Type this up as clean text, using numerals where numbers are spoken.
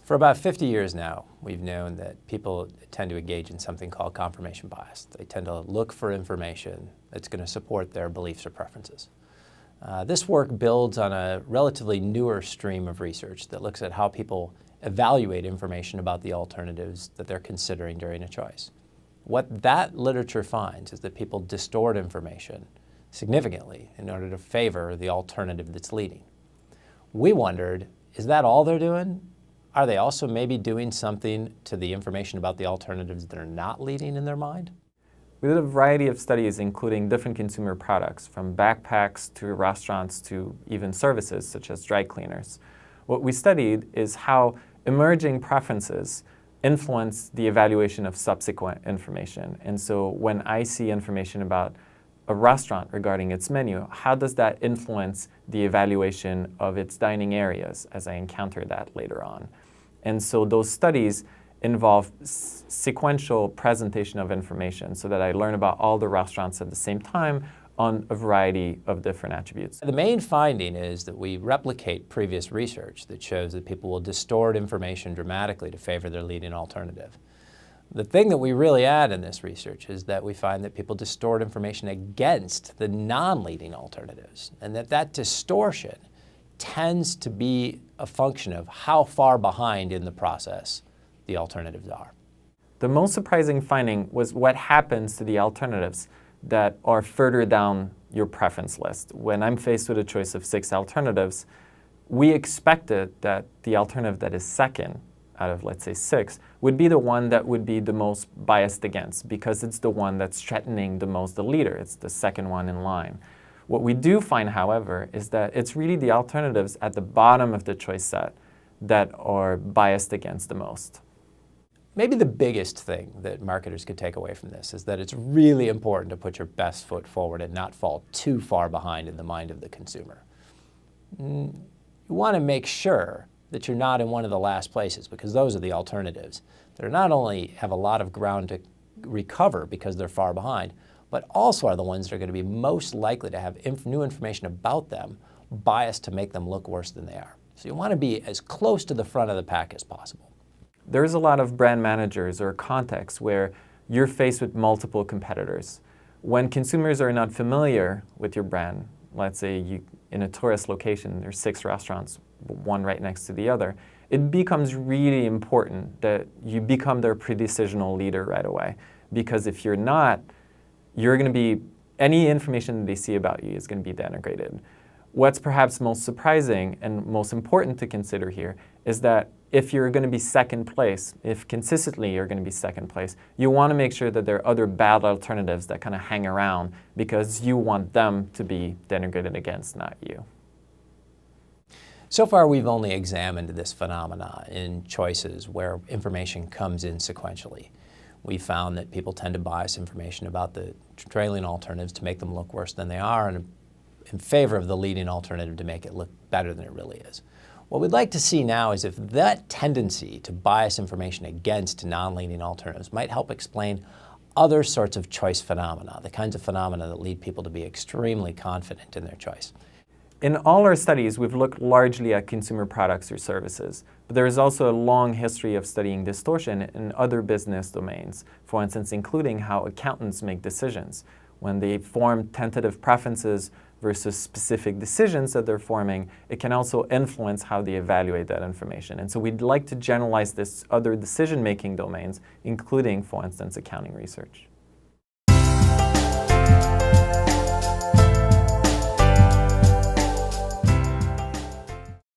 For about 50 years now, we've known that people tend to engage in something called confirmation bias. They tend to look for information that's going to support their beliefs or preferences. This work builds on a relatively newer stream of research that looks at how people evaluate information about the alternatives that they're considering during a choice. What that literature finds is that people distort information significantly in order to favor the alternative that's leading. We wondered, is that all they're doing? Are they also maybe doing something to the information about the alternatives that are not leading in their mind? We did a variety of studies including different consumer products, from backpacks to restaurants to even services such as dry cleaners. What we studied is how emerging preferences influence the evaluation of subsequent information. And so when I see information about a restaurant regarding its menu, how does that influence the evaluation of its dining areas as I encounter that later on? And so those studies involve sequential presentation of information so that I learn about all the restaurants at the same time on a variety of different attributes. The main finding is that we replicate previous research that shows that people will distort information dramatically to favor their leading alternative. The thing that we really add in this research is that we find that people distort information against the non-leading alternatives, and that distortion tends to be a function of how far behind in the process the alternatives are. The most surprising finding was what happens to the alternatives that are further down your preference list. When I'm faced with a choice of 6 alternatives, we expected that the alternative that is second out of, let's say, 6, would be the one that would be the most biased against, because it's the one that's threatening the most the leader. It's the second one in line. What we do find, however, is that it's really the alternatives at the bottom of the choice set that are biased against the most. Maybe the biggest thing that marketers could take away from this is that it's really important to put your best foot forward and not fall too far behind in the mind of the consumer. You want to make sure that you're not in one of the last places, because those are the alternatives that not only have a lot of ground to recover because they're far behind, but also are the ones that are going to be most likely to have new information about them biased to make them look worse than they are. So you want to be as close to the front of the pack as possible. There's a lot of brand managers or contexts where you're faced with multiple competitors. When consumers are not familiar with your brand, let's say in a tourist location, there's 6 restaurants, one right next to the other, it becomes really important that you become their pre-decisional leader right away. Because if you're not, you're going to be, any information that they see about you is going to be denigrated. What's perhaps most surprising and most important to consider here is that if you're going to be second place, if consistently you're going to be second place, you want to make sure that there are other bad alternatives that kind of hang around because you want them to be denigrated against, not you. So far, we've only examined this phenomena in choices where information comes in sequentially. We found that people tend to bias information about the trailing alternatives to make them look worse than they are, and in favor of the leading alternative to make it look better than it really is. What we'd like to see now is if that tendency to bias information against non-leading alternatives might help explain other sorts of choice phenomena, the kinds of phenomena that lead people to be extremely confident in their choice. In all our studies, we've looked largely at consumer products or services, but there is also a long history of studying distortion in other business domains, for instance, including how accountants make decisions. When they form tentative preferences versus specific decisions that they're forming, it can also influence how they evaluate that information. And so we'd like to generalize this other decision-making domains, including, for instance, accounting research.